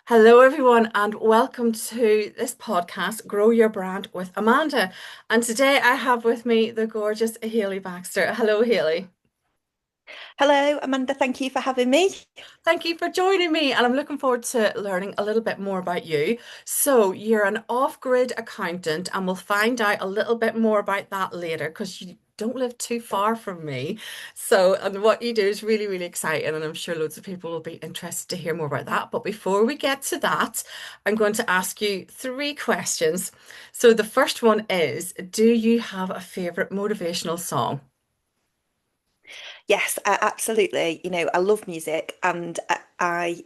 Hello, everyone, and welcome to this podcast, Grow Your Brand with Amanda. And today I have with me the gorgeous Haley Baxter. Hello, Haley. Hello, Amanda. Thank you for having me. Thank you for joining me, and I'm looking forward to learning a little bit more about you. So, you're an off-grid accountant, and we'll find out a little bit more about that later because you don't live too far from me. So, and what you do is really, really exciting, and I'm sure loads of people will be interested to hear more about that. But before we get to that, I'm going to ask you three questions. So, the first one is, do you have a favorite motivational song? Yes, absolutely. I love music, and I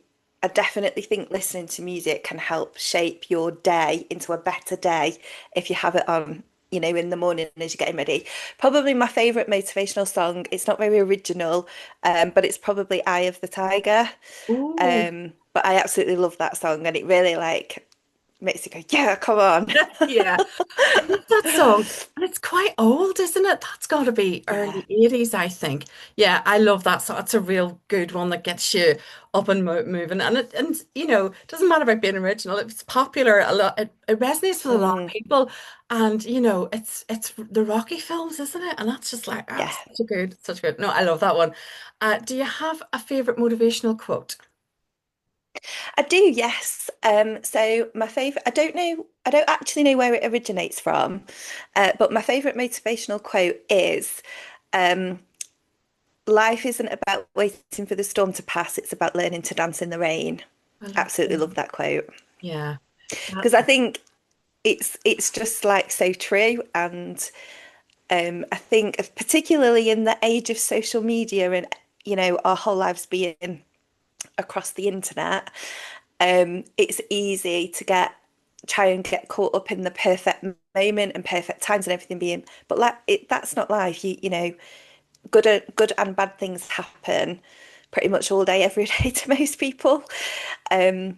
definitely think listening to music can help shape your day into a better day if you have it on, in the morning as you're getting ready. Probably my favorite motivational song. It's not very original, but it's probably "Eye of the Tiger." Ooh. But I absolutely love that song, and it really like makes you go, "Yeah, come on." Yeah, I love that song. And it's quite old, isn't it? That's got to be Yeah. early 80s, I think. Yeah, I love that song. It's a real good one that gets you up and mo moving. And it doesn't matter about being original. It's popular a lot. It resonates with a lot of Mm, people. And it's the Rocky films, isn't it? And that's just like yeah. such a good. No, I love that one. Do you have a favorite motivational quote? I do, yes. So my favorite, I don't actually know where it originates from, but my favorite motivational quote is, um, life isn't about waiting for the storm to pass, it's about learning to dance in the rain. I love Absolutely love that. that quote Yeah. because I think it's just like so true. And I think particularly in the age of social media and our whole lives being across the internet, it's easy to try and get caught up in the perfect moment and perfect times and everything being, but like that's not life. Good and bad things happen pretty much all day, every day to most people. Um,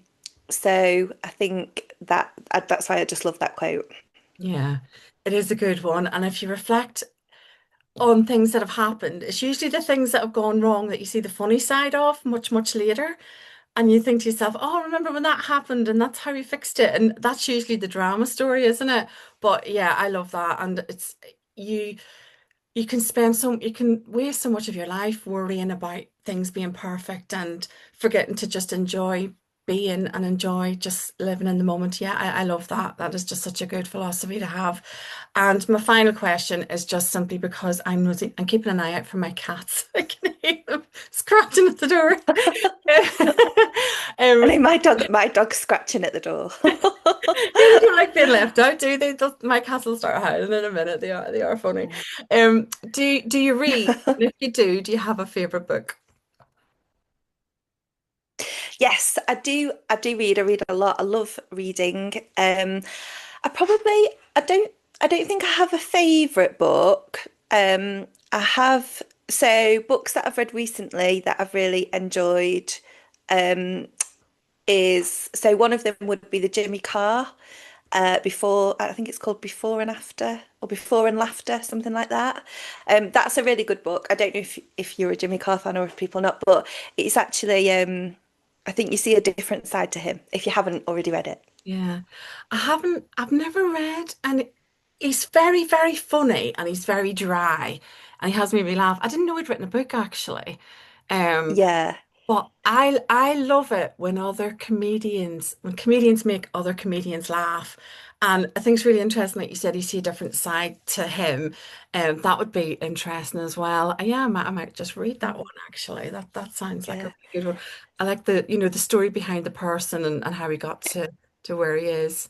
so I think that's why I just love that quote. Yeah, it is a good one. And if you reflect on things that have happened, it's usually the things that have gone wrong that you see the funny side of much, much later. And you think to yourself, oh, remember when that happened and that's how we fixed it. And that's usually the drama story, isn't it? But yeah, I love that. And it's you you can waste so much of your life worrying about things being perfect and forgetting to just enjoy being and enjoy just living in the moment. Yeah, I love that. That is just such a good philosophy to have. And my final question is just simply because I'm keeping an eye out for my cats. I can hear them scratching at the door. I Um, know my dog's scratching at the door. yeah, they don't like being left out, do they? My cats will start howling in a minute. They are funny. Do you read? And if you do you have a favorite book? Yes, I do. I do read. I read a lot. I love reading. I probably I don't think I have a favorite book. I have books that I've read recently that I've really enjoyed. Um, is one of them would be the Jimmy Carr. Before I think it's called Before and After or Before and Laughter, something like that. That's a really good book. I don't know if you're a Jimmy Carr fan or if people are not, but it's actually I think you see a different side to him if you haven't already read it. Yeah. I've never read, and he's very, very funny and he's very dry and he has made me laugh. I didn't know he'd written a book actually. Um, Yeah. But I love it when comedians make other comedians laugh. And I think it's really interesting that you said you see a different side to him. That would be interesting as well. Yeah, I might just read that one actually. That sounds like a Yeah. really good one. I like the story behind the person and how he got to where he is.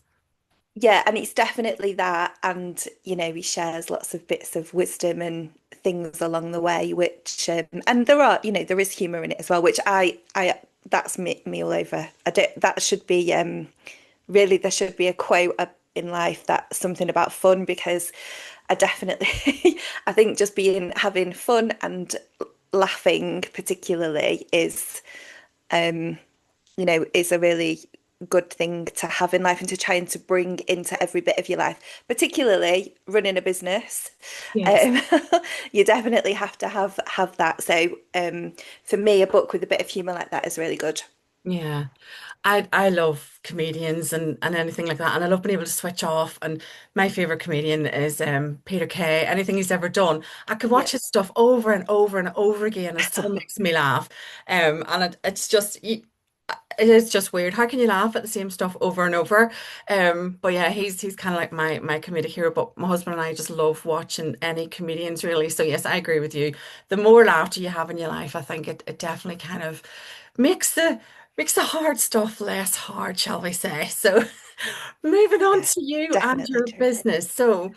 Yeah, and it's definitely that. And, he shares lots of bits of wisdom and things along the way, which, and there is humor in it as well, which that's me all over. I don't, that should be, really, there should be a quote in life that's something about fun because I definitely, I think just having fun and laughing particularly is a really good thing to have in life and to try and to bring into every bit of your life, particularly running a business. Yes. Um, you definitely have to have that. So for me, a book with a bit of humour like that is really good. Yeah. I love comedians and anything like that. And I love being able to switch off. And my favorite comedian is Peter Kay. Anything he's ever done. I could Yeah. watch his stuff over and over and over again. It still makes me laugh. And it's just it is just weird. How can you laugh at the same stuff over and over? But yeah, he's kind of like my comedic hero. But my husband and I just love watching any comedians really. So yes, I agree with you. The more laughter you have in your life, I think it definitely kind of makes the hard stuff less hard, shall we say. So moving on Yeah, to you and definitely your true. business. So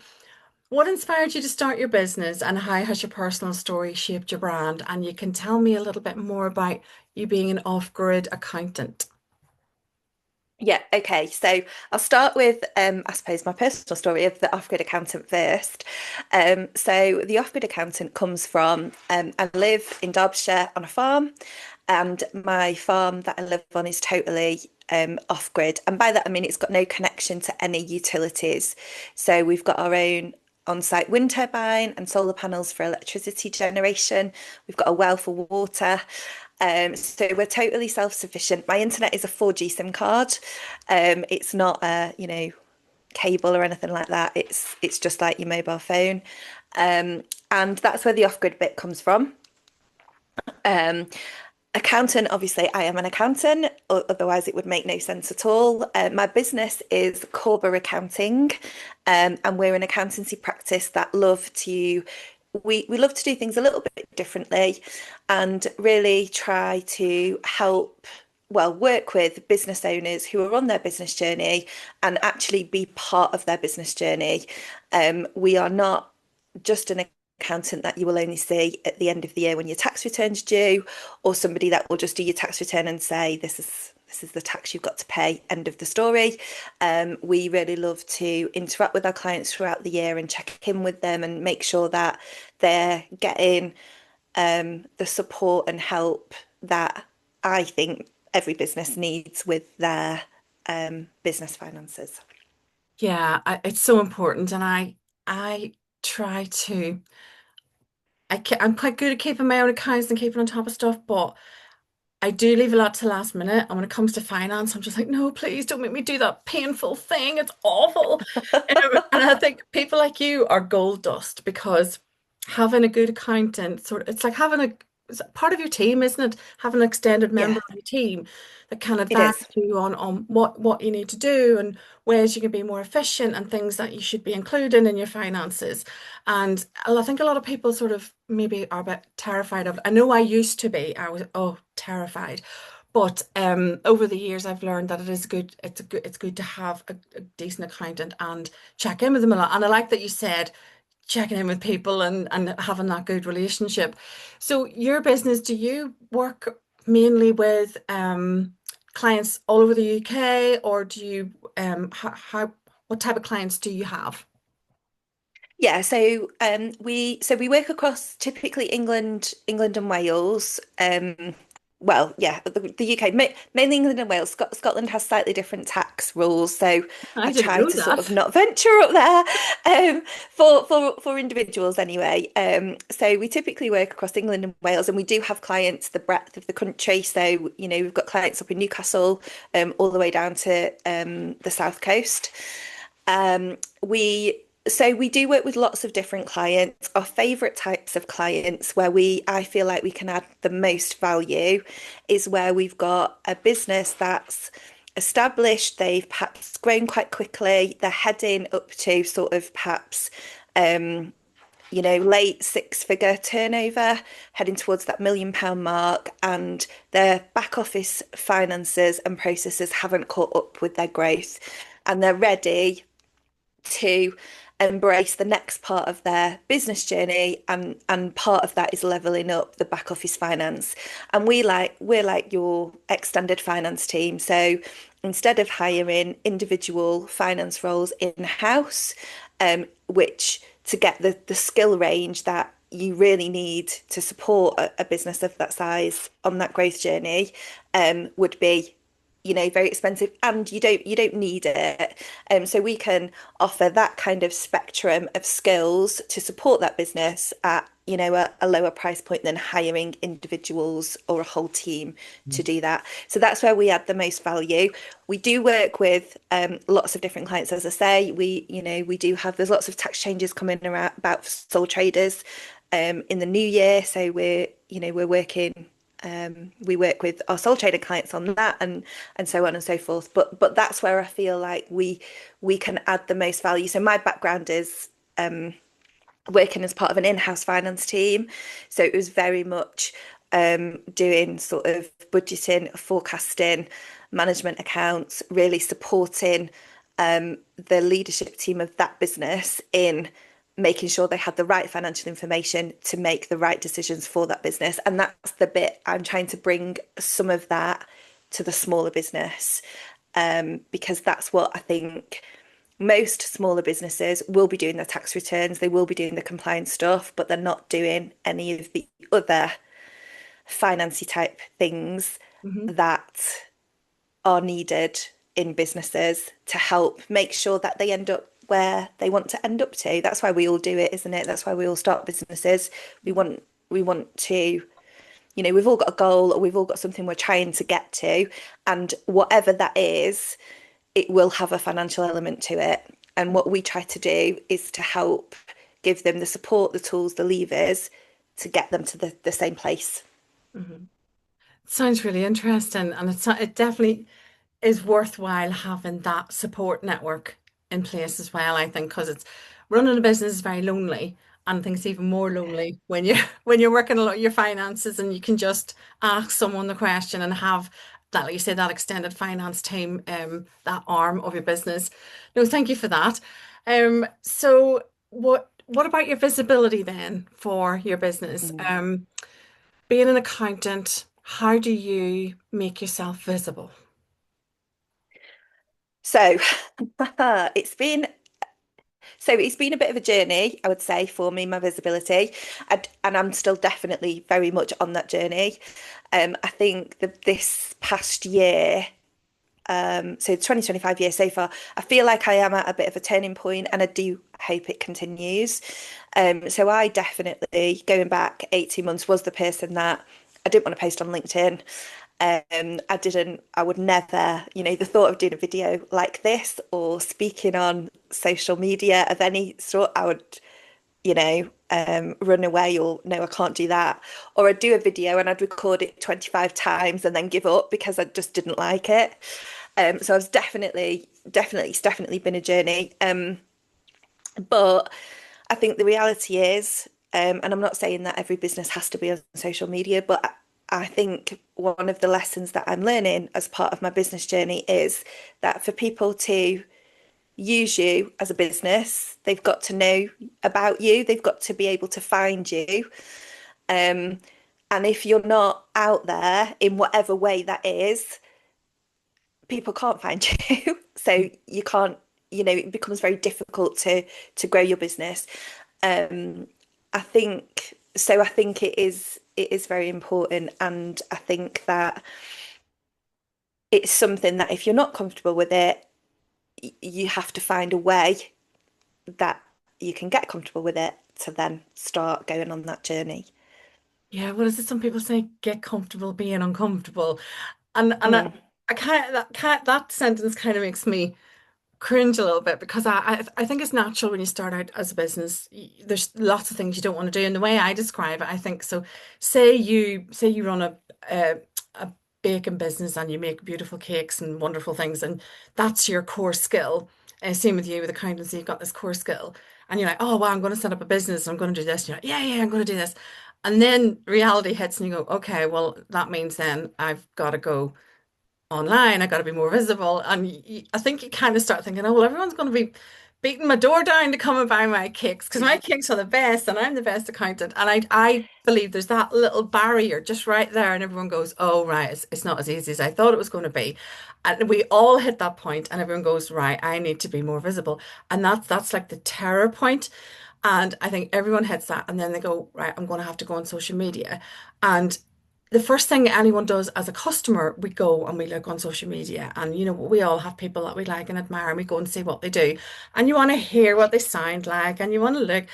what inspired you to start your business and how has your personal story shaped your brand? And you can tell me a little bit more about you being an off-grid accountant. Yeah, okay. So I'll start with, I suppose, my personal story of the off-grid accountant first. So the off-grid accountant comes from, I live in Derbyshire on a farm, and my farm that I live on is totally off-grid. And by that, I mean it's got no connection to any utilities. So we've got our own on-site wind turbine and solar panels for electricity generation. We've got a well for water. So we're totally self-sufficient. My internet is a 4G SIM card. It's not a, cable or anything like that. It's just like your mobile phone. And that's where the off-grid bit comes from. Um, Accountant, obviously, I am an accountant, otherwise it would make no sense at all. My business is Corbar Accounting, and we're an accountancy practice that love to we love to do things a little bit differently and really try to help, well, work with business owners who are on their business journey and actually be part of their business journey. We are not just an accountant that you will only see at the end of the year when your tax return's due, or somebody that will just do your tax return and say, this is the tax you've got to pay, end of the story. We really love to interact with our clients throughout the year and check in with them and make sure that they're getting the support and help that I think every business needs with their business finances. Yeah, it's so important, and I try to. I'm quite good at keeping my own accounts and keeping on top of stuff, but I do leave a lot to the last minute. And when it comes to finance, I'm just like, no, please don't make me do that painful thing. It's awful. And I think people like you are gold dust because having a good accountant, it's like having it's part of your team, isn't it? Having an extended Yeah, member of your team that can it advise is. you on what you need to do and ways you can be more efficient and things that you should be including in your finances. And I think a lot of people sort of maybe are a bit terrified of it. I know I used to be. I was terrified. But over the years, I've learned that it is good. It's good to have a decent accountant and check in with them a lot. And I like that you said checking in with people and having that good relationship. So your business, do you work mainly with clients all over the UK, or do you how what type of clients do you have? Yeah, so we work across typically England and Wales. Well, yeah, the UK, mainly England and Wales. Scotland has slightly different tax rules, so I I didn't try know to sort of that. not venture up there, for individuals anyway. So we typically work across England and Wales, and we do have clients the breadth of the country. So we've got clients up in Newcastle, all the way down to the south coast. We do work with lots of different clients. Our favorite types of clients where I feel like we can add the most value is where we've got a business that's established, they've perhaps grown quite quickly, they're heading up to sort of perhaps late six-figure turnover, heading towards that £1 million mark, and their back office finances and processes haven't caught up with their growth, and they're ready to embrace the next part of their business journey, and part of that is leveling up the back office finance. And we're like your extended finance team. So instead of hiring individual finance roles in-house, which to get the skill range that you really need to support a business of that size on that growth journey, would be very expensive, and you don't need it. So we can offer that kind of spectrum of skills to support that business at, a lower price point than hiring individuals or a whole team to do that. So that's where we add the most value. We do work with lots of different clients, as I say. We do have there's lots of tax changes coming around about sole traders in the new year. So we're working we work with our sole trader clients on that and so on and so forth. But that's where I feel like we can add the most value. So my background is working as part of an in-house finance team. So it was very much doing sort of budgeting, forecasting, management accounts, really supporting the leadership team of that business in making sure they had the right financial information to make the right decisions for that business. And that's the bit I'm trying to bring some of that to the smaller business, because that's what I think most smaller businesses will be doing their tax returns, they will be doing the compliance stuff, but they're not doing any of the other financy type things Hmm. that are needed in businesses to help make sure that they end up where they want to end up to. That's why we all do it, isn't it? That's why we all start businesses. We want to, we've all got a goal or we've all got something we're trying to get to, and whatever that is, it will have a financial element to it. And what we try to do is to help give them the support, the tools, the levers to get them to the same place. Hmm. Sounds really interesting, and it definitely is worthwhile having that support network in place as well, I think, because it's running a business is very lonely. And I think it's even more lonely when you when you're working a lot of your finances and you can just ask someone the question and have that, like you say, that extended finance team, that arm of your business. No, thank you for that. So what about your visibility then for your business? Mm. Being an accountant, how do you make yourself visible? So it's been it's been a bit of a journey, I would say, for me, my visibility, and I'm still definitely very much on that journey. I think that this past year, so 2025 years so far, I feel like I am at a bit of a turning point, and I do hope it continues. So I definitely, going back 18 months, was the person that I didn't want to post on LinkedIn. I would never, the thought of doing a video like this or speaking on social media of any sort, I would, run away or no, I can't do that. Or I'd do a video and I'd record it 25 times and then give up because I just didn't like it. So I was it's definitely been a journey. But I think the reality is, and I'm not saying that every business has to be on social media, but I think one of the lessons that I'm learning as part of my business journey is that for people to use you as a business, they've got to know about you, they've got to be able to find you. Um, and if you're not out there in whatever way that is, people can't find you. So you can't, it becomes very difficult to grow your business. Um, I think it is very important, and I think that it's something that if you're not comfortable with it, you have to find a way that you can get comfortable with it to then start going on that journey. Yeah, what is it? Some people say get comfortable being uncomfortable. And Mm, I can't that sentence kind of makes me cringe a little bit because I think it's natural when you start out as a business. There's lots of things you don't want to do. And the way I describe it, I think so. Say you run a baking business and you make beautiful cakes and wonderful things, and that's your core skill. Same with you with accountancy, you've got this core skill, and you're like, oh wow, I'm going to set up a business. I'm going to do this. And you're like, yeah, yeah, I'm going to do this. And then reality hits, and you go, okay, well, that means then I've got to go online. I got to be more visible. And I think you kind of start thinking, oh, well, everyone's going to be beating my door down to come and buy my cakes because my cakes are the best and I'm the best accountant. And I believe there's that little barrier just right there. And everyone goes, oh, right, it's not as easy as I thought it was going to be. And we all hit that point and everyone goes, right, I need to be more visible. And that's like the terror point. And I think everyone hits that. And then they go, right, I'm going to have to go on social media. And the first thing anyone does as a customer, we go and we look on social media, and we all have people that we like and admire, and we go and see what they do, and you want to hear what they sound like, and you want to look.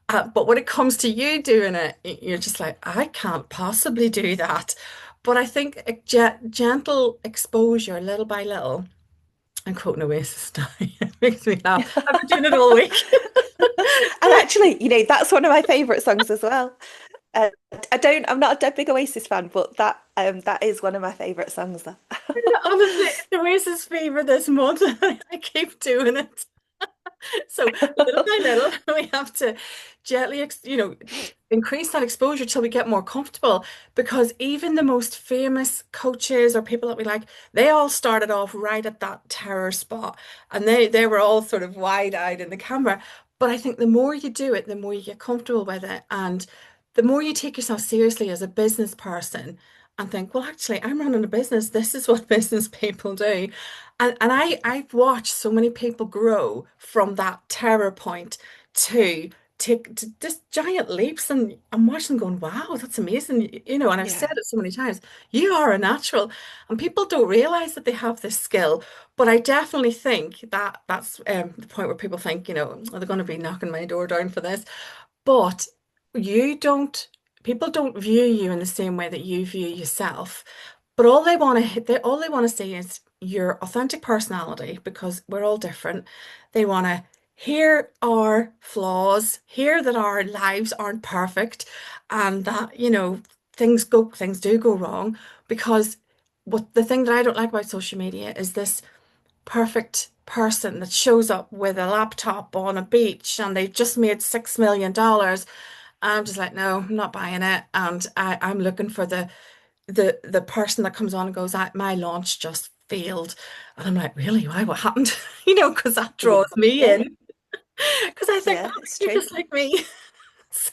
But when it comes to you doing it, you're just like, I can't possibly do that. But I think a gentle exposure, little by little. I'm quoting Oasis now. It makes me laugh. I've been doing it all week. And actually, that's one of my favorite songs as well. Uh, I'm not a dead big Oasis fan, but that is one of my favorite sones. Though. Honestly, it's Oasis fever this month. I keep doing it. So little by little, we have to gently, increase that exposure till we get more comfortable. Because even the most famous coaches or people that we like, they all started off right at that terror spot, and they were all sort of wide-eyed in the camera. But I think the more you do it, the more you get comfortable with it, and the more you take yourself seriously as a business person. And think, well, actually, I'm running a business. This is what business people do. And I've watched so many people grow from that terror point to take to just giant leaps, and I'm watching them going, wow, that's amazing. And I've said Yeah. it so many times, you are a natural. And people don't realize that they have this skill. But I definitely think that that's the point where people think, are they going to be knocking my door down for this? But you don't, people don't view you in the same way that you view yourself. But all they want to see is your authentic personality, because we're all different. They want to hear our flaws, hear that our lives aren't perfect, and that, things do go wrong. Because what the thing that I don't like about social media is this perfect person that shows up with a laptop on a beach and they've just made $6 million. I'm just like, no, I'm not buying it. And I'm looking for the person that comes on and goes, my launch just failed. And I'm like, really? Why? What happened? Because that draws me Yeah. in. Because I think, oh, Yeah, it's you're true. just like me. So,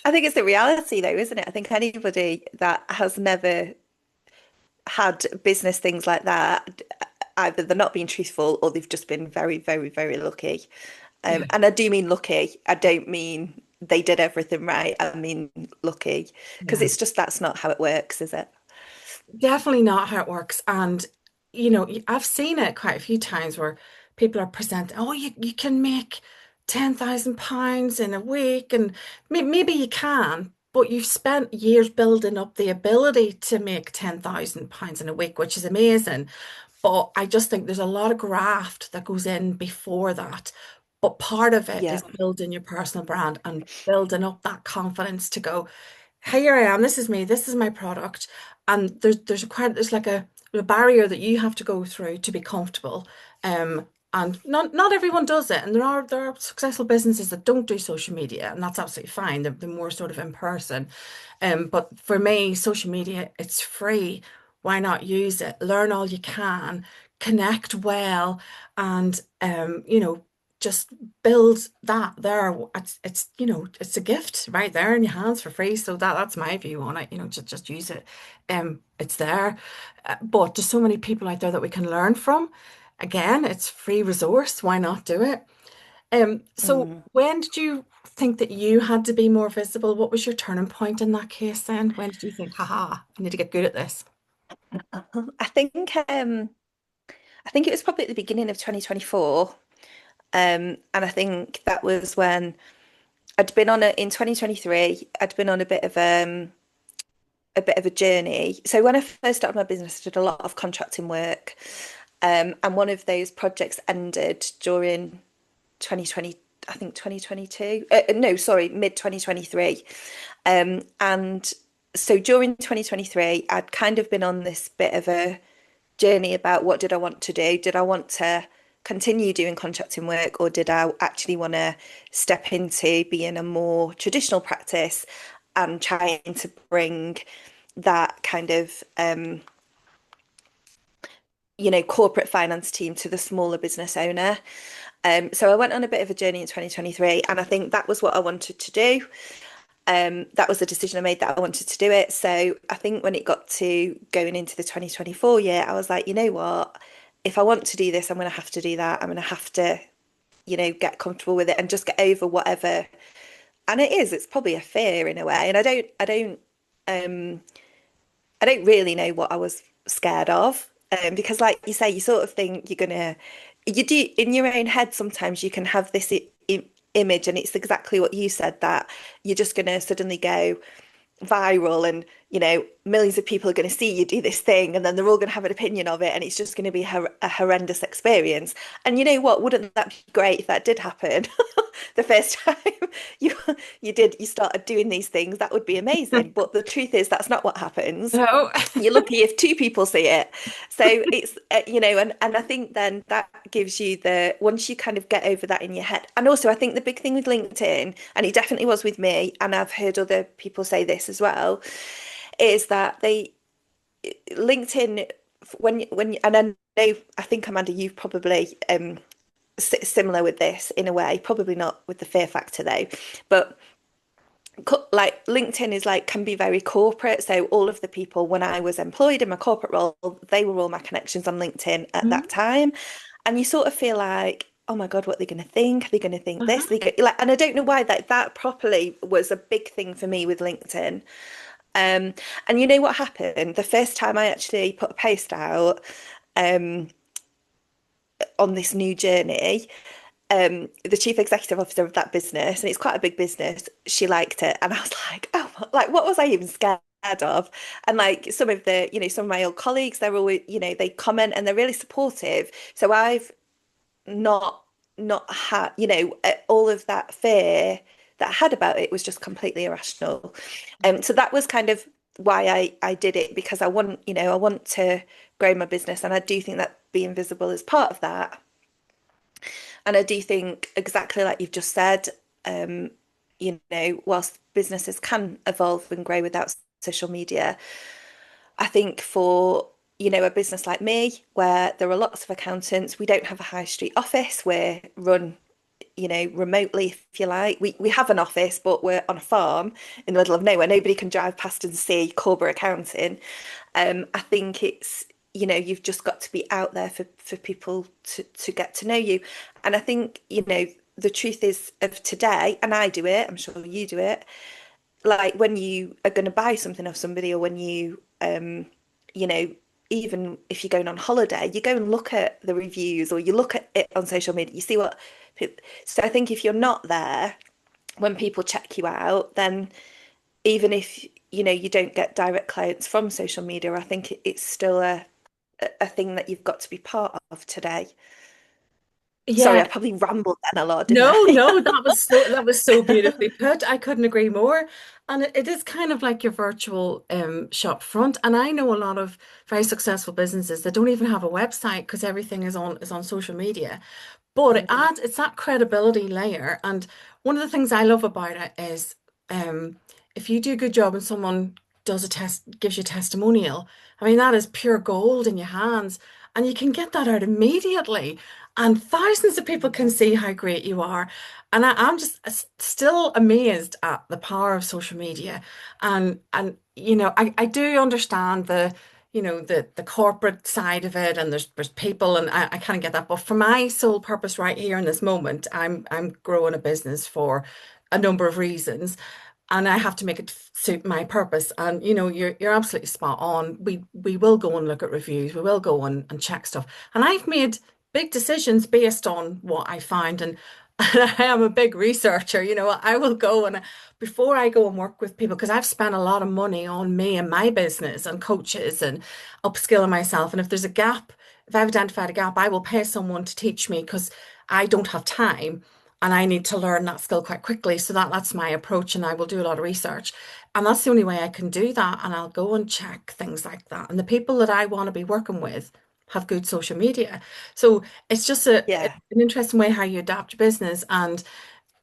I think it's the reality though, isn't it? I think anybody that has never had business things like that, either they're not being truthful or they've just been very, very, very lucky. yeah, And I do mean lucky. I don't mean they did everything right. I mean lucky. Because yeah. it's just that's not how it works, is it? Definitely not how it works. And, I've seen it quite a few times where people are presenting, oh, you can make £10,000 in a week. And maybe you can, but you've spent years building up the ability to make £10,000 in a week, which is amazing. But I just think there's a lot of graft that goes in before that. But part of it Yeah. is building your personal brand and building up that confidence to go, here I am, this is me, this is my product. And there's like a barrier that you have to go through to be comfortable. And not everyone does it. And there are successful businesses that don't do social media, and that's absolutely fine. They're more sort of in person. But for me, social media, it's free. Why not use it? Learn all you can, connect well, and just build that there. It's a gift right there in your hands for free. So that's my view on it. Just use it. It's there. But there's so many people out there that we can learn from. Again, it's free resource. Why not do it? So Mm. when did you think that you had to be more visible? What was your turning point in that case then? When did you think, haha, I need to get good at this? I think I think it was probably at the beginning of 2024. And I think that was when I'd been on in 2023, I'd been on a bit of a journey. So when I first started my business, I did a lot of contracting work. And one of those projects ended during 2020, I think 2022. No, sorry, mid 2023. And so during 2023, I'd kind of been on this bit of a journey about what did I want to do? Did I want to continue doing contracting work, or did I actually want to step into being a more traditional practice and trying to bring that kind of corporate finance team to the smaller business owner. So I went on a bit of a journey in 2023, and I think that was what I wanted to do. That was the decision I made that I wanted to do it. So I think when it got to going into the 2024 year, I was like, you know what? If I want to do this, I'm going to have to do that. I'm going to have to, get comfortable with it and just get over whatever and it is, it's probably a fear in a way. And um, I don't really know what I was scared of. Because like you say, you sort of think you do in your own head, sometimes you can have this I image, and it's exactly what you said, that you're just gonna suddenly go viral, and millions of people are going to see you do this thing, and then they're all going to have an opinion of it, and it's just going to be a horrendous experience. And you know what, wouldn't that be great if that did happen? The first time you you started doing these things, that would be amazing. But the truth is that's not what happens. No. You're lucky if two people see it. So it's, and I think then that gives you the, once you kind of get over that in your head. And also, I think the big thing with LinkedIn, and it definitely was with me, and I've heard other people say this as well, is that LinkedIn, and I know, I think Amanda, you've probably similar with this in a way, probably not with the fear factor though, but like LinkedIn is like, can be very corporate. So all of the people when I was employed in my corporate role, they were all my connections on LinkedIn at that Mhm. time. And you sort of feel like, oh my God, what are they going to think? Are they going to think this? Uh-huh. Like, and I don't know why that properly was a big thing for me with LinkedIn. Um, and you know what happened? The first time I actually put a post out um, on this new journey, the chief executive officer of that business, and it's quite a big business, she liked it. And I was like, oh, like, what was I even scared of? And like some of some of my old colleagues, they're always, they comment and they're really supportive. So I've not had, all of that fear that I had about it was just completely irrational. So that was kind of why I did it, because I want to grow my business, and I do think that being visible is part of that. And I do think exactly like you've just said, um, whilst businesses can evolve and grow without social media, I think for, a business like me, where there are lots of accountants, we don't have a high street office. We're run, remotely, if you like. We have an office, but we're on a farm in the middle of nowhere. Nobody can drive past and see Corbar Accounting. I think it's, you've just got to be out there for people to get to know you. And I think, the truth is of today, and I do it, I'm sure you do it, like when you are going to buy something off somebody, or when you know, even if you're going on holiday, you go and look at the reviews, or you look at it on social media, you see what so I think if you're not there when people check you out, then even if you don't get direct clients from social media, I think it's still a thing that you've got to be part of today. Sorry, Yeah. I probably rambled then a lot, didn't No, I? no, that was so beautifully put. I couldn't agree more. And it is kind of like your virtual shop front. And I know a lot of very successful businesses that don't even have a website because everything is on social media. But Mm, it's that credibility layer. And one of the things I love about it is um, if you do a good job and someone does a test, gives you a testimonial, I mean, that is pure gold in your hands. And you can get that out immediately. And thousands of people can see how great you are. And I'm just still amazed at the power of social media. And I do understand the corporate side of it, and there's people, and I kind of get that. But for my sole purpose right here in this moment, I'm growing a business for a number of reasons, and I have to make it suit my purpose. And you're absolutely spot on. We will go and look at reviews, we will go and check stuff. And I've made big decisions based on what I find, and I am a big researcher. I will go and before I go and work with people, because I've spent a lot of money on me and my business and coaches and upskilling myself. And if there's a gap, if I've identified a gap, I will pay someone to teach me because I don't have time and I need to learn that skill quite quickly. So that's my approach, and I will do a lot of research. And that's the only way I can do that. And I'll go and check things like that. And the people that I want to be working with have good social media. So it's just yeah. an interesting way how you adapt your business. And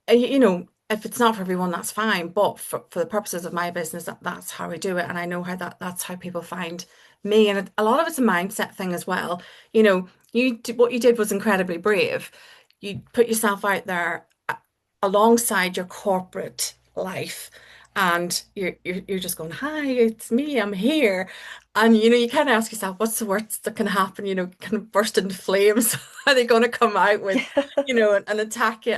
if it's not for everyone, that's fine. But for the purposes of my business, that's how I do it. And I know how that's how people find me. And a lot of it's a mindset thing as well. What you did was incredibly brave. You put yourself out there alongside your corporate life. And you're just going, hi, it's me, I'm here. And you kind of ask yourself, what's the worst that can happen? Kind of burst into flames. Are they going to come out with, and attack you?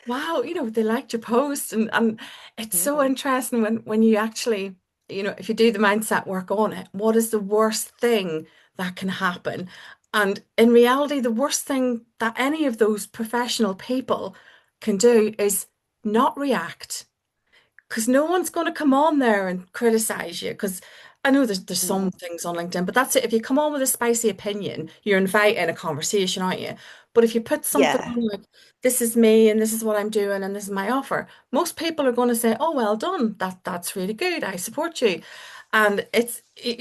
wow, they liked your post, and it's so Mhm. interesting when you actually, if you do the mindset work on it, what is the worst thing that can happen? And in reality, the worst thing that any of those professional people can do is not react, because no one's going to come on there and criticize you. Because I know there's some Mm. things on LinkedIn, but that's it. If you come on with a spicy opinion, you're inviting a conversation, aren't you? But if you put something Yeah. on like, this is me and this is what I'm doing and this is my offer, most people are going to say, oh, well done. That's really good. I support you. And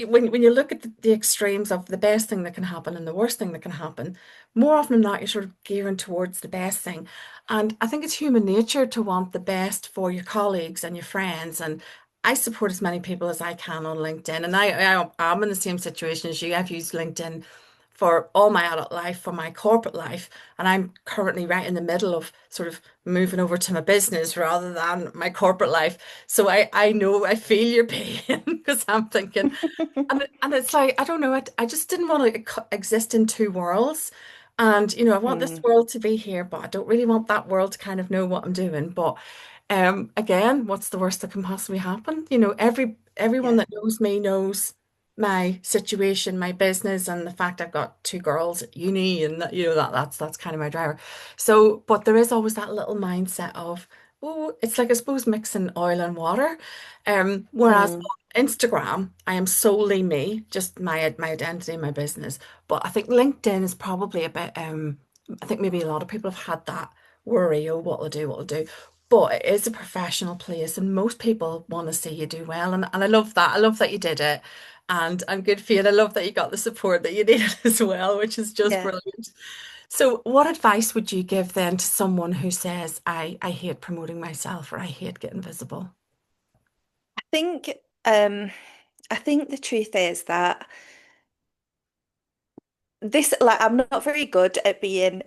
when you look at the extremes of the best thing that can happen and the worst thing that can happen, more often than not, you're sort of gearing towards the best thing. And I think it's human nature to want the best for your colleagues and your friends. And I support as many people as I can on LinkedIn. And I'm in the same situation as you. I've used LinkedIn for all my adult life, for my corporate life. And I'm currently right in the middle of sort of moving over to my business rather than my corporate life. So I know I feel your pain because I'm thinking, and it's like, I don't know, I just didn't want to exist in two worlds. And, I want this Mm. world to be here, but I don't really want that world to kind of know what I'm doing. But again, what's the worst that can possibly happen? Everyone Yeah. that knows me knows my situation, my business, and the fact I've got two girls at uni, and that's kind of my driver. So, but there is always that little mindset of, oh, it's like I suppose mixing oil and water. Whereas Mm. Instagram, I am solely me, just my identity and my business. But I think LinkedIn is probably a bit I think maybe a lot of people have had that worry, oh, what will do. But it is a professional place and most people want to see you do well. And I love that. I love that you did it. And good for you. And I love that you got the support that you needed as well, which is just Yeah. brilliant. So what advice would you give then to someone who says, I hate promoting myself or I hate getting visible? I think um I think the truth is that this like I'm not very good at being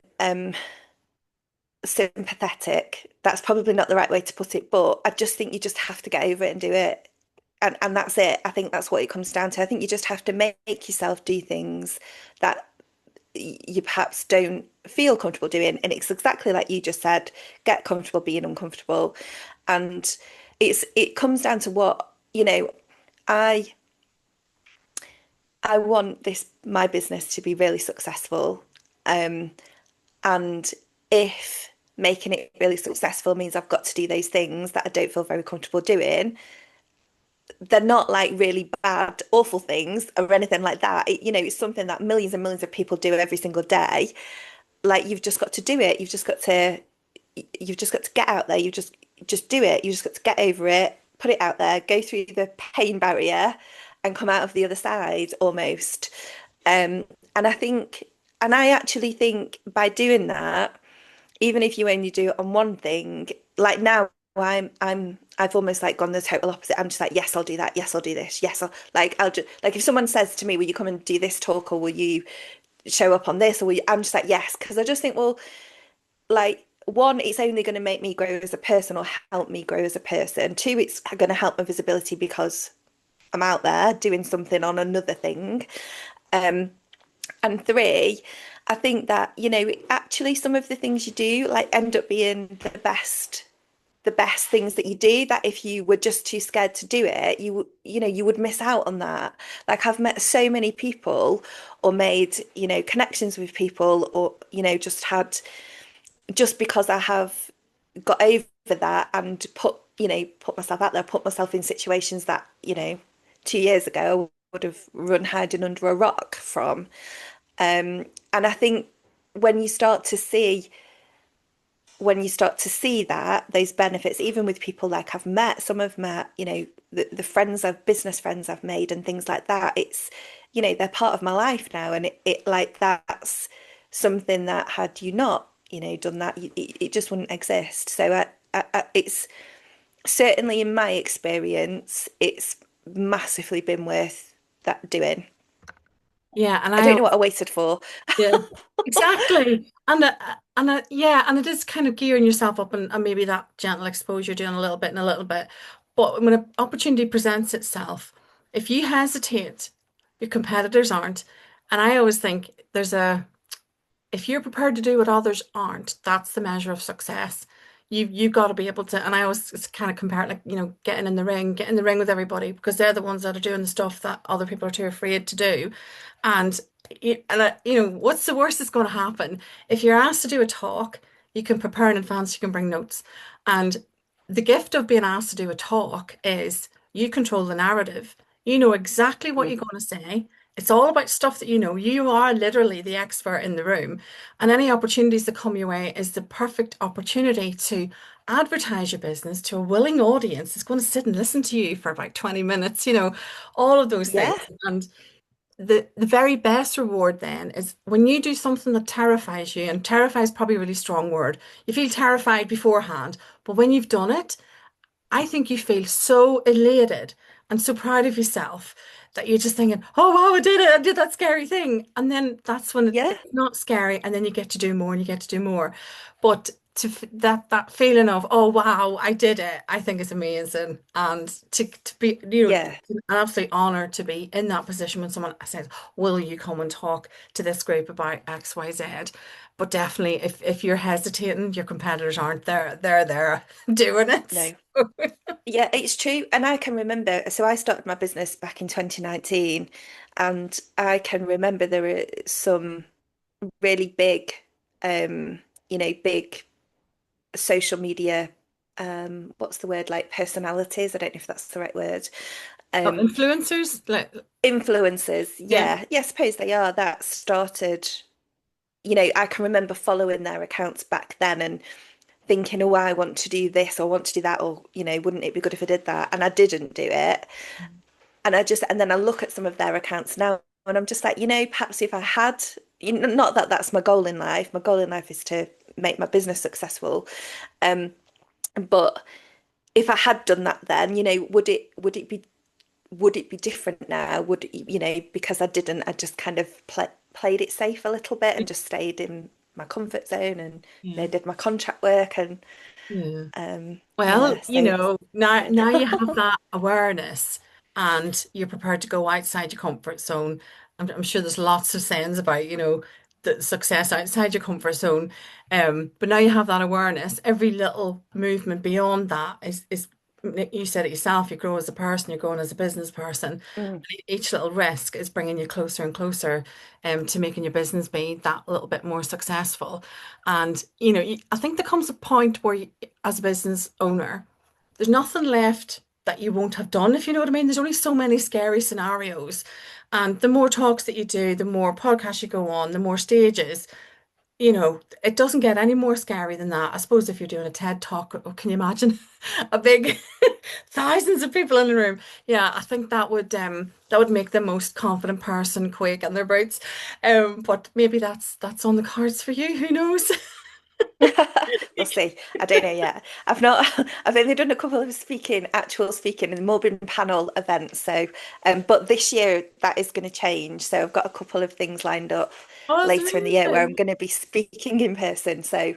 sympathetic. That's probably not the right way to put it, but I just think you just have to get over it and do it. And that's it. I think that's what it comes down to. I think you just have to make yourself do things that you perhaps don't feel comfortable doing. And it's exactly like you just said, get comfortable being uncomfortable. And it comes down to what, I I want this my business to be really successful. Um, and if making it really successful means I've got to do those things that I don't feel very comfortable doing, they're not like really bad, awful things or anything like that. It's something that millions and millions of people do every single day. Like you've just got to do it. You've just got to get out there. You just do it. You just got to get over it, put it out there, go through the pain barrier and come out of the other side almost. Um, and I actually think by doing that, even if you only do it on one thing, like now I've almost like gone the total opposite. I'm just like, yes, I'll do that. Yes, I'll do this. Yes, I'll just like if someone says to me, will you come and do this talk or will you show up on this or will you, I'm just like, yes, because I just think, well, like one, it's only going to make me grow as a person or help me grow as a person. Two, it's going to help my visibility because I'm out there doing something on another thing. Um, and three, I think that, actually some of the things you do like end up being the best things that you do that if you were just too scared to do it, you would miss out on that. Like I've met so many people or made, connections with people or, just because I have got over that and put myself out there, put myself in situations that, 2 years ago I would have run hiding under a rock from. And I think when you start to see when you start to see that those benefits, even with people like I've met, some have met, the business friends I've made and things like that, it's, they're part of my life now. And it like that's something that had you not, done that, it just wouldn't exist. So it's certainly in my experience, it's massively been worth that doing. Yeah, and I I don't know what I waited for. Yeah, exactly. Yeah, and it is kind of gearing yourself up and maybe that gentle exposure doing a little bit and a little bit. But when an opportunity presents itself, if you hesitate, your competitors aren't. And I always think if you're prepared to do what others aren't, that's the measure of success. you've got to be able to. And I always kind of compare it like, get in the ring with everybody because they're the ones that are doing the stuff that other people are too afraid to do. And what's the worst that's going to happen? If you're asked to do a talk, you can prepare in advance, you can bring notes. And the gift of being asked to do a talk is you control the narrative. You know exactly what you're Mm. going to say. It's all about stuff that you know. You are literally the expert in the room. And any opportunities that come your way is the perfect opportunity to advertise your business to a willing audience that's going to sit and listen to you for about 20 minutes, all of those things. Yeah, And the very best reward then is when you do something that terrifies you, and terrify is probably a really strong word. You feel terrified beforehand, but when you've done it, I think you feel so elated and so proud of yourself that you're just thinking, oh wow, I did it, I did that scary thing. And then that's when yeah, it's not scary, and then you get to do more and you get to do more. But that feeling of, oh wow, I did it, I think is amazing. And to be, yeah. it's an absolute honor to be in that position when someone says, will you come and talk to this group about XYZ? But definitely if you're hesitating, your competitors aren't there. They're there doing it. No. Yeah, it's true. And I can remember, so I started my business back in 2019, and I can remember there were some really big, um, big social media, what's the word, like personalities? I don't know if that's the right word. Oh, Um, influencers, like, Influencers, yeah. yeah. Yeah, I suppose they are. That started, I can remember following their accounts back then and thinking, oh, I want to do this or want to do that, or, wouldn't it be good if I did that? And I didn't do it. And then I look at some of their accounts now and I'm just like, perhaps if I had, not that that's my goal in life. My goal in life is to make my business successful. Um, but if I had done that then, would it be different now? Because I didn't, I just kind of played it safe a little bit and just stayed in my comfort zone and, Yeah. did my contract work and Yeah. yeah, Well, so now good. now you have that awareness and you're prepared to go outside your comfort zone. I'm sure there's lots of sayings about, the success outside your comfort zone. But now you have that awareness. Every little movement beyond that is you said it yourself, you grow as a person, you're growing as a business person. Mm, Each little risk is bringing you closer and closer to making your business be that little bit more successful. And, I think there comes a point where you, as a business owner, there's nothing left that you won't have done, if you know what I mean. There's only so many scary scenarios. And the more talks that you do, the more podcasts you go on, the more stages, it doesn't get any more scary than that. I suppose if you're doing a TED talk, can you imagine a big thousands of people in the room? Yeah, I think that would make the most confident person quake in their boots. But maybe that's on the cards for you. Who knows? we'll see. I don't know yet. I've not. I've only done a couple of actual speaking, and more been panel events. So, but this year that is going to change. So I've got a couple of things lined up Oh, that's later in the year where I'm amazing. going to be speaking in person. So,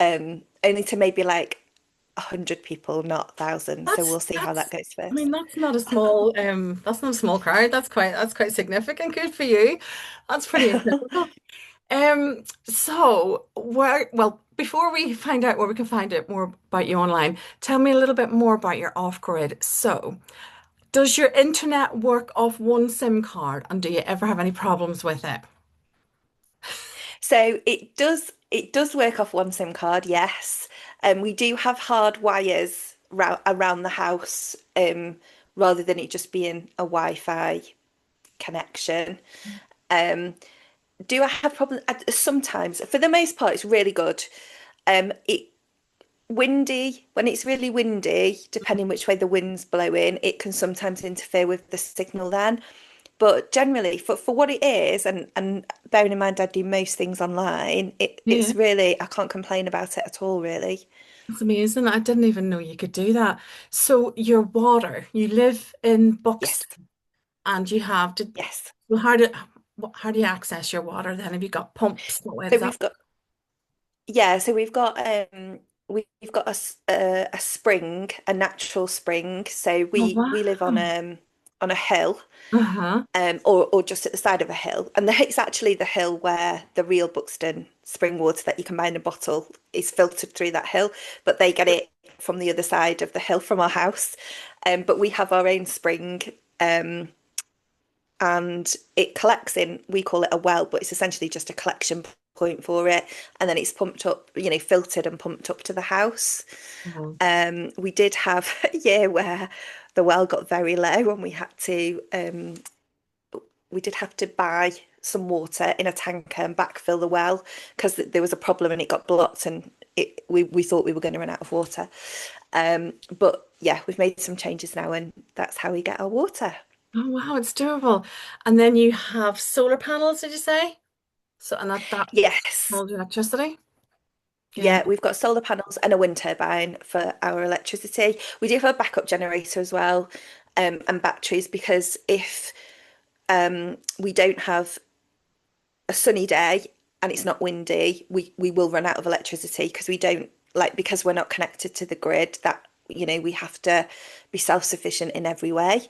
only to maybe like 100 people, not thousands. So That's we'll see how that that's goes I mean, first. that's not a small crowd. That's quite significant. Good for you. That's pretty incredible. Before we find out where we can find out more about you online, tell me a little bit more about your off-grid. So, does your internet work off one SIM card, and do you ever have any problems with it? So it does. It does work off one SIM card, yes. We do have hard wires around the house, rather than it just being a Wi-Fi connection. Um, do I have problems? Sometimes, for the most part, it's really good. It windy when it's really windy, depending which way the wind's blowing, it can sometimes interfere with the signal then. But generally, for what it is, and bearing in mind I do most things online, Yeah, it's really I can't complain about it at all, really. that's amazing. I didn't even know you could do that. So, your water, you live in Yes, Buxton, and you have to. yes. Well, how do you access your water then? Have you got pumps? What way So does that? we've got so we've got a spring, a natural spring. So Oh we live on wow! on a hill, Uh-huh. or just at the side of a hill. And it's actually the hill where the real Buxton spring water that you can buy in a bottle is filtered through that hill, but they get it from the other side of the hill from our house. But we have our own spring, um, and it collects in, we call it a well, but it's essentially just a collection point for it. And then it's pumped up, filtered and pumped up to the house. Uh-huh. We did have a year where the well got very low and we did have to buy some water in a tanker and backfill the well because there was a problem and it got blocked and we thought we were going to run out of water. But yeah, we've made some changes now and that's how we get our water. Oh wow, it's doable. And then you have solar panels, did you say? So and that Yes. holds electricity? Yeah. Yeah, we've got solar panels and a wind turbine for our electricity. We do have a backup generator as well, and batteries because if we don't have a sunny day and it's not windy, we will run out of electricity because we don't like because we're not connected to the grid that we have to be self-sufficient in every way.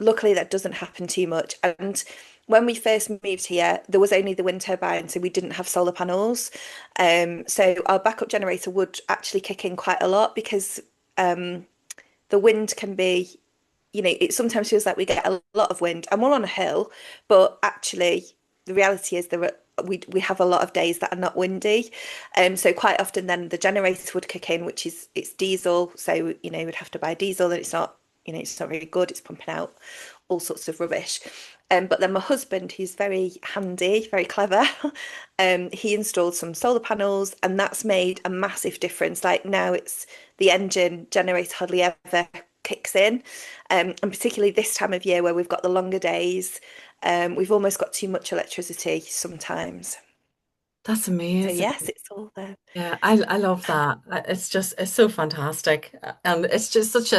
Luckily that doesn't happen too much. And when we first moved here, there was only the wind turbine, so we didn't have solar panels. So our backup generator would actually kick in quite a lot because the wind can be, it sometimes feels like we get a lot of wind and we're on a hill, but actually the reality is we have a lot of days that are not windy. So quite often then the generator would kick in, which is it's diesel. So, we'd have to buy diesel and it's not really good. It's pumping out all sorts of rubbish. But then my husband, who's very handy, very clever, he installed some solar panels and that's made a massive difference. Like now it's the engine generator hardly ever kicks in. And particularly this time of year where we've got the longer days, we've almost got too much electricity sometimes. That's So amazing. yes, it's all there. Yeah, I love that. It's so fantastic. And it's just such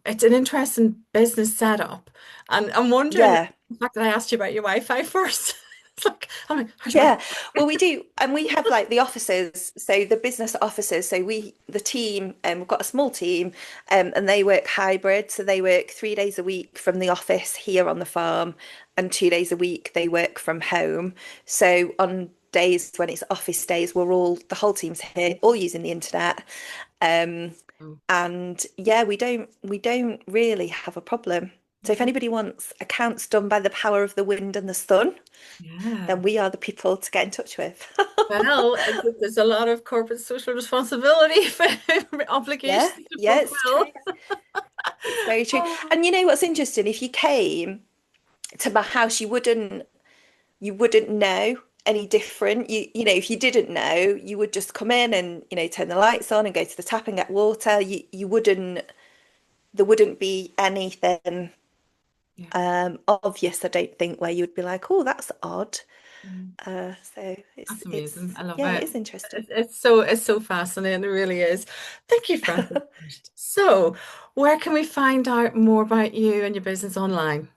it's an interesting business setup. And I'm wondering Yeah. the fact that I asked you about your Wi-Fi first. It's like, I'm like, how's your Yeah, well, we do, and we have like the offices, so the business offices. So the team, we've got a small team, and they work hybrid. So they work 3 days a week from the office here on the farm, and 2 days a week they work from home. So on days when it's office days, the whole team's here, all using the internet. Um, Wi-Fi? and yeah, we don't really have a problem. So if anybody wants accounts done by the power of the wind and the sun, Yeah. then we are the people to get in touch with. Well, there's a lot of corporate social responsibility Yeah, obligations to yeah, it's fulfill. true. It's very true. Oh, And you know what's interesting? If you came to my house, you wouldn't know any different. If you didn't know, you would just come in and, turn the lights on and go to the tap and get water. You wouldn't there wouldn't be anything yeah. obvious, I don't think, where you'd be like, oh, that's odd. Mm. So it's That's amazing. it's I love yeah, it it. is interesting. It's so fascinating. It really is. Thank you for answering first. So, where can we find out more about you and your business online?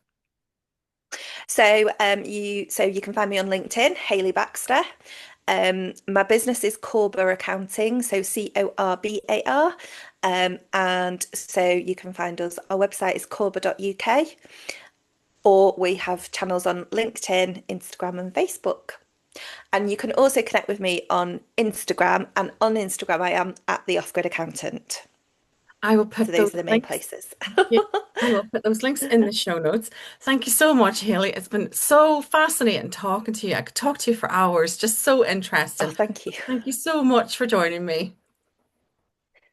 So you can find me on LinkedIn, Haley Baxter. My business is Corbar Accounting, so Corbar. And so you can find us. Our website is corbar.uk, or we have channels on LinkedIn, Instagram, and Facebook. And you can also connect with me on Instagram. And on Instagram, I am at the Off-Grid Accountant. I will So put those those are the main links. places. Yeah, I will put those links in the show notes. Thank you so much, Haley. It's been so fascinating talking to you. I could talk to you for hours. Just so Oh, interesting. thank you. Thank you so much for joining me.